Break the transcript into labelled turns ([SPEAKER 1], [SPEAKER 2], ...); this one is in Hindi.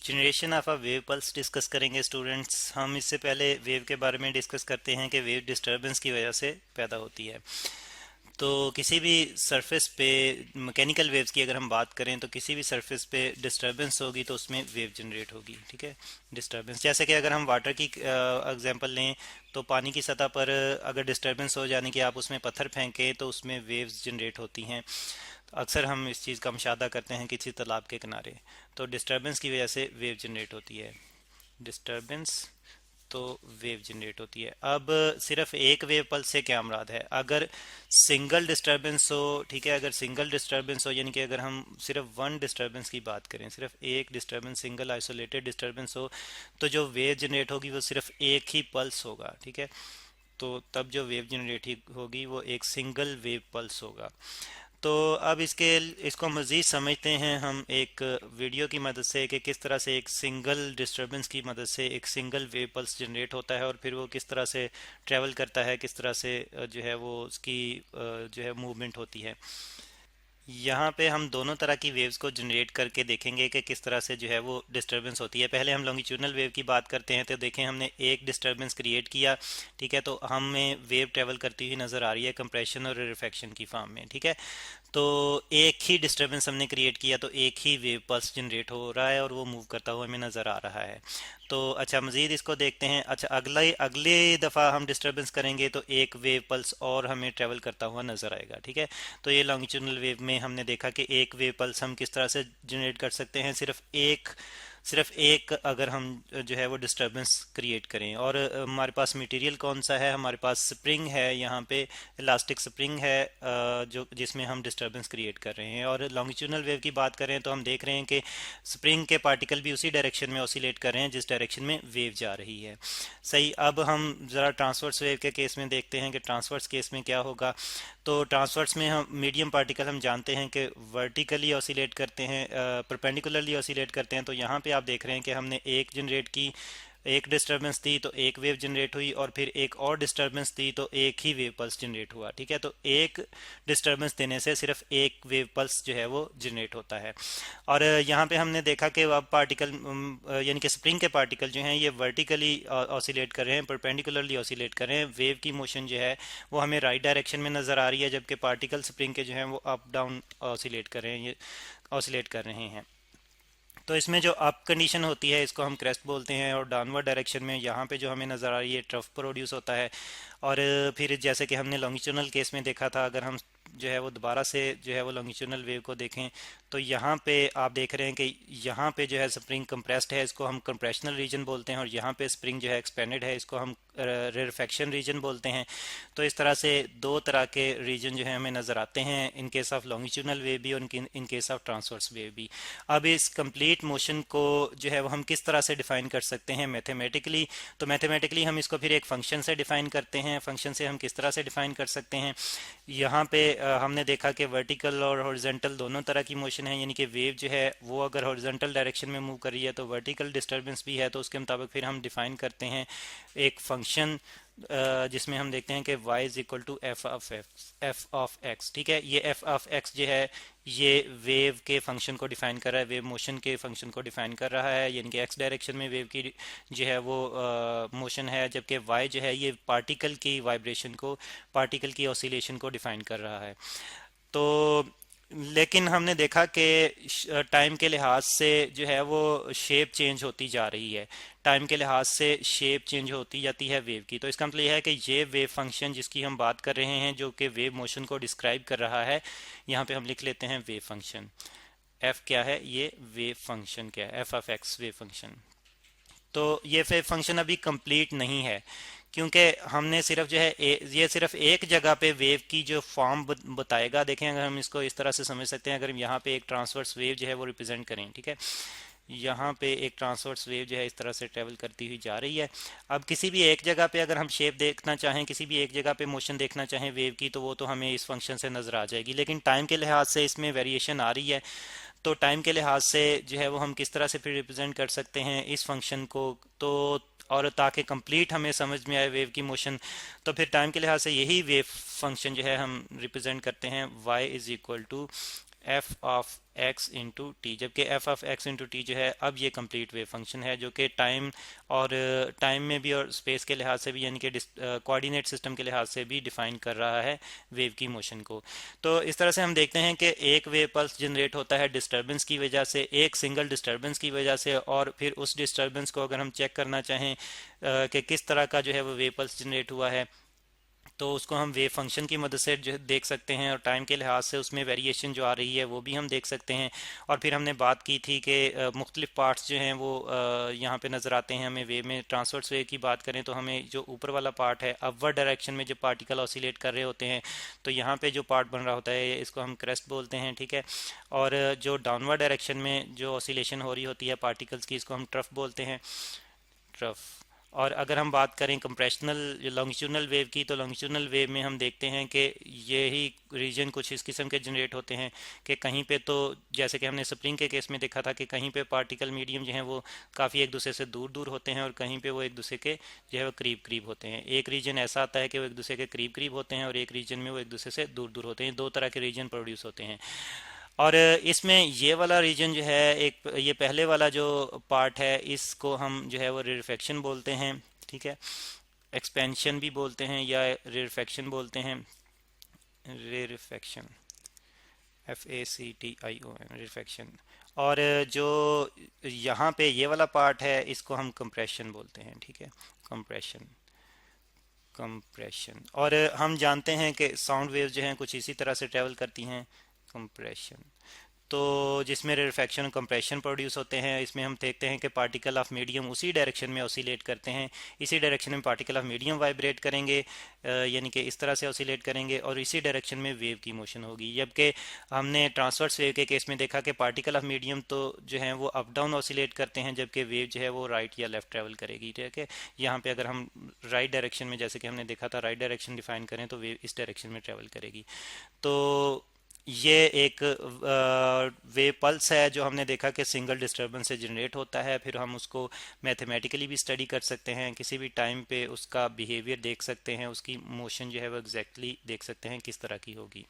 [SPEAKER 1] Generation of a wave pulse discuss करेंगे स्टूडेंट्स। हम इससे पहले वेव के बारे में डिस्कस करते हैं कि वेव डिस्टरबेंस की वजह से पैदा होती है। तो किसी भी सरफेस पे मैकेनिकल वेव्स की अगर हम बात करें तो किसी भी सरफेस पे डिस्टरबेंस होगी तो उसमें वेव जनरेट होगी। ठीक है, डिस्टरबेंस जैसे कि अगर हम वाटर की एग्जांपल लें तो पानी की सतह पर अगर डिस्टरबेंस हो जाने कि आप उसमें पत्थर फेंकें तो उसमें वेव्स जनरेट होती हैं। तो अक्सर हम इस चीज़ का मुशाहदा करते हैं किसी तालाब के किनारे, तो डिस्टरबेंस की वजह से वेव जनरेट होती है। डिस्टरबेंस तो वेव जनरेट होती है। अब सिर्फ एक वेव पल्स से क्या मुराद है? अगर सिंगल डिस्टरबेंस हो, ठीक है, अगर सिंगल डिस्टरबेंस हो यानी कि अगर हम सिर्फ वन डिस्टरबेंस की बात करें, सिर्फ एक डिस्टरबेंस, सिंगल आइसोलेटेड डिस्टरबेंस हो, तो जो वेव जनरेट होगी वो सिर्फ एक ही पल्स होगा। ठीक है, तो तब जो वेव जनरेट होगी वो एक सिंगल वेव पल्स होगा। तो अब इसको मज़ीद समझते हैं हम एक वीडियो की मदद से कि किस तरह से एक सिंगल डिस्टरबेंस की मदद से एक सिंगल वेव पल्स जनरेट होता है और फिर वो किस तरह से ट्रैवल करता है, किस तरह से जो है वो उसकी जो है मूवमेंट होती है। यहाँ पे हम दोनों तरह की वेव्स को जनरेट करके देखेंगे कि किस तरह से जो है वो डिस्टरबेंस होती है। पहले हम लॉन्गिट्यूडनल वेव की बात करते हैं तो देखें हमने एक डिस्टरबेंस क्रिएट किया। ठीक है, तो हमें वेव ट्रेवल करती हुई नज़र आ रही है कंप्रेशन और रिफ्लेक्शन की फॉर्म में। ठीक है, तो एक ही डिस्टरबेंस हमने क्रिएट किया तो एक ही वेव पल्स जनरेट हो रहा है और वो मूव करता हुआ हमें नज़र आ रहा है। तो अच्छा, मज़ीद इसको देखते हैं। अच्छा, अगले अगले दफ़ा हम डिस्टरबेंस करेंगे तो एक वेव पल्स और हमें ट्रेवल करता हुआ नज़र आएगा। ठीक है, तो ये लॉन्गिट्यूडनल वेव में हमने देखा कि एक वेव पल्स हम किस तरह से जनरेट कर सकते हैं, सिर्फ एक अगर हम जो है वो डिस्टरबेंस क्रिएट करें। और हमारे पास मटेरियल कौन सा है? हमारे पास स्प्रिंग है, यहाँ पे इलास्टिक स्प्रिंग है जो जिसमें हम डिस्टरबेंस क्रिएट कर रहे हैं। और लॉन्गिट्यूडनल वेव की बात करें तो हम देख रहे हैं कि स्प्रिंग के पार्टिकल भी उसी डायरेक्शन में ऑसिलेट कर रहे हैं जिस डायरेक्शन में वेव जा रही है। सही, अब हम ज़रा ट्रांसवर्स वेव के केस में देखते हैं कि ट्रांसवर्स केस में क्या होगा। तो ट्रांसवर्स में हम मीडियम पार्टिकल हम जानते हैं कि वर्टिकली ऑसिलेट करते हैं, परपेंडिकुलरली ऑसिलेट करते हैं। तो यहाँ पे आप देख रहे हैं कि हमने एक जनरेट की, एक डिस्टरबेंस दी तो एक वेव जनरेट हुई और फिर एक और डिस्टरबेंस दी तो एक ही वेव पल्स जनरेट हुआ। ठीक है, तो एक डिस्टरबेंस देने से सिर्फ एक वेव पल्स जो है वो जनरेट होता है। और यहाँ पे हमने देखा कि अब पार्टिकल यानी कि स्प्रिंग के पार्टिकल जो हैं ये वर्टिकली ऑसिलेट कर रहे हैं, परपेंडिकुलरली ऑसिलेट कर रहे हैं। वेव की मोशन जो है वो हमें राइट डायरेक्शन में नज़र आ रही है, जबकि पार्टिकल स्प्रिंग के जो हैं वो अप डाउन ऑसिलेट कर रहे हैं, ये ऑसिलेट कर रहे हैं। तो इसमें जो अप कंडीशन होती है इसको हम क्रेस्ट बोलते हैं, और डाउनवर्ड डायरेक्शन में यहाँ पे जो हमें नज़र आ रही है ट्रफ प्रोड्यूस होता है। और फिर जैसे कि हमने लॉन्गिट्यूडनल केस में देखा था, अगर हम जो है वो दोबारा से जो है वो लॉन्गिट्यूडनल वेव को देखें तो यहाँ पे आप देख रहे हैं कि यहाँ पे जो है स्प्रिंग कंप्रेस्ड है, इसको हम कंप्रेशनल रीजन बोलते हैं, और यहाँ पे स्प्रिंग जो है एक्सपेंडेड है, इसको हम रेरफेक्शन रीजन बोलते हैं। तो इस तरह से दो तरह के रीजन जो है हमें नज़र आते हैं, in case of longitudinal wave भी और in case of transverse wave भी। अब इस कंप्लीट मोशन को जो है वो हम किस तरह से डिफाइन कर सकते हैं मैथमेटिकली? तो मैथमेटिकली हम इसको फिर एक फंक्शन से डिफाइन करते हैं। फंक्शन से हम किस तरह से डिफाइन कर सकते हैं? यहाँ पे हमने देखा कि वर्टिकल और हॉरिजॉन्टल दोनों तरह की मोशन है, यानी कि वेव जो है वो अगर हॉरिजॉन्टल डायरेक्शन में मूव कर रही है तो वर्टिकल डिस्टर्बेंस भी है, तो उसके मुताबिक फिर हम डिफाइन करते हैं एक फंक्शन जिसमें हम देखते हैं कि y is equal to F of x. ठीक है, ये एफ ऑफ एक्स जो है ये वेव के फंक्शन को डिफाइन कर रहा है, वेव मोशन के फंक्शन को डिफाइन कर रहा है, यानी कि एक्स डायरेक्शन में वेव की जो है वो मोशन है, जबकि y जो है ये पार्टिकल की वाइब्रेशन को, पार्टिकल की ऑसिलेशन को डिफाइन कर रहा है। तो लेकिन हमने देखा कि टाइम के लिहाज से जो है वो शेप चेंज होती जा रही है, टाइम के लिहाज से शेप चेंज होती जाती है वेव की। तो इसका मतलब यह है कि ये वेव फंक्शन जिसकी हम बात कर रहे हैं जो कि वेव मोशन को डिस्क्राइब कर रहा है, यहाँ पे हम लिख लेते हैं वेव फंक्शन। एफ क्या है? ये वेव फंक्शन क्या है? F of x wave function. तो ये वेव फंक्शन अभी कंप्लीट नहीं है, क्योंकि हमने सिर्फ जो है ये सिर्फ एक जगह पे वेव की जो फॉर्म बताएगा। देखें, अगर हम इसको इस तरह से समझ सकते हैं, अगर हम यहाँ पे एक ट्रांसवर्स वेव जो है वो रिप्रेजेंट करें, ठीक है, यहाँ पे एक ट्रांसवर्स वेव जो है इस तरह से ट्रेवल करती हुई जा रही है। अब किसी भी एक जगह पे अगर हम शेप देखना चाहें, किसी भी एक जगह पे मोशन देखना चाहें वेव की, तो वो तो हमें इस फंक्शन से नज़र आ जाएगी। लेकिन टाइम के लिहाज से इसमें वेरिएशन आ रही है, तो टाइम के लिहाज से जो है वो हम किस तरह से फिर रिप्रेजेंट कर सकते हैं इस फंक्शन को? तो और ताकि कंप्लीट हमें समझ में आए वेव की मोशन, तो फिर टाइम के लिहाज से यही वेव फंक्शन जो है हम रिप्रेजेंट करते हैं y is equal to F of X into T, जबकि F of X into T जो है अब ये कंप्लीट वेव फंक्शन है जो कि टाइम और टाइम में भी और स्पेस के लिहाज से भी, यानी कि कोऑर्डिनेट सिस्टम के लिहाज से भी डिफाइन कर रहा है वेव की मोशन को। तो इस तरह से हम देखते हैं कि एक वेव पल्स जनरेट होता है डिस्टर्बेंस की वजह से, एक सिंगल डिस्टर्बेंस की वजह से, और फिर उस डिस्टर्बेंस को अगर हम चेक करना चाहें कि किस तरह का जो है वो वेव पल्स जनरेट हुआ है, तो उसको हम वेव फंक्शन की मदद से जो देख सकते हैं, और टाइम के लिहाज से उसमें वेरिएशन जो आ रही है वो भी हम देख सकते हैं। और फिर हमने बात की थी कि मुख्तलिफ पार्ट्स जो हैं वो यहाँ पे नज़र आते हैं हमें वेव में। ट्रांसवर्स वेव की बात करें तो हमें जो ऊपर वाला पार्ट है अपवर्ड डायरेक्शन में जो पार्टिकल ऑसिलेट कर रहे होते हैं, तो यहाँ पे जो पार्ट बन रहा होता है इसको हम क्रेस्ट बोलते हैं, ठीक है। और जो डाउनवर्ड डायरेक्शन में जो ऑसिलेशन हो रही होती है पार्टिकल्स की, इसको हम ट्रफ बोलते हैं, ट्रफ। और अगर हम बात करें कंप्रेशनल लॉन्गिट्यूडनल वेव की, तो लॉन्गिट्यूडनल वेव में हम देखते हैं कि यही रीजन कुछ इस किस्म के जनरेट होते हैं कि कहीं पे तो जैसे कि हमने स्प्रिंग के केस में देखा था कि कहीं पे पार्टिकल मीडियम जो हैं वो काफ़ी एक दूसरे से दूर दूर होते हैं, और कहीं पे वो एक दूसरे के जो है वो करीब करीब होते हैं। एक रीजन ऐसा आता है कि वो एक दूसरे के करीब करीब होते हैं, और एक रीजन में वो एक दूसरे से दूर दूर होते हैं। दो तरह के रीजन प्रोड्यूस होते हैं। और इसमें ये वाला रीजन जो है, एक ये पहले वाला जो पार्ट है, इसको हम जो है वो रिफ्रैक्शन बोलते हैं, ठीक है। एक्सपेंशन भी बोलते हैं या रिफ्रैक्शन बोलते हैं, रिफ्रैक्शन, FACTION, रिफ्रैक्शन। और जो यहाँ पे ये वाला पार्ट है इसको हम कंप्रेशन बोलते हैं, ठीक है, कंप्रेशन, कंप्रेशन। और हम जानते हैं कि साउंड वेव्स जो हैं कुछ इसी तरह से ट्रेवल करती हैं, कंप्रेशन। तो जिसमें रिफ्रैक्शन और कंप्रेशन प्रोड्यूस होते हैं, इसमें हम देखते हैं कि पार्टिकल ऑफ मीडियम उसी डायरेक्शन में ऑसिलेट करते हैं, इसी डायरेक्शन में पार्टिकल ऑफ मीडियम वाइब्रेट करेंगे, यानी कि इस तरह से ऑसिलेट करेंगे, और इसी डायरेक्शन में वेव की मोशन होगी। जबकि हमने ट्रांसवर्स वेव के केस में देखा कि पार्टिकल ऑफ मीडियम तो जो है वो अप डाउन ऑसिलेट करते हैं, जबकि वेव जो है वो राइट या लेफ्ट ट्रेवल करेगी, ठीक है। यहाँ पे अगर हम राइट डायरेक्शन में, जैसे कि हमने देखा था, राइट डायरेक्शन डिफाइन करें तो वेव इस डायरेक्शन में ट्रेवल करेगी। तो ये एक वेव पल्स है जो हमने देखा कि सिंगल डिस्टरबेंस से जनरेट होता है। फिर हम उसको मैथमेटिकली भी स्टडी कर सकते हैं, किसी भी टाइम पे उसका बिहेवियर देख सकते हैं, उसकी मोशन जो है वो एग्जैक्टली देख सकते हैं किस तरह की होगी।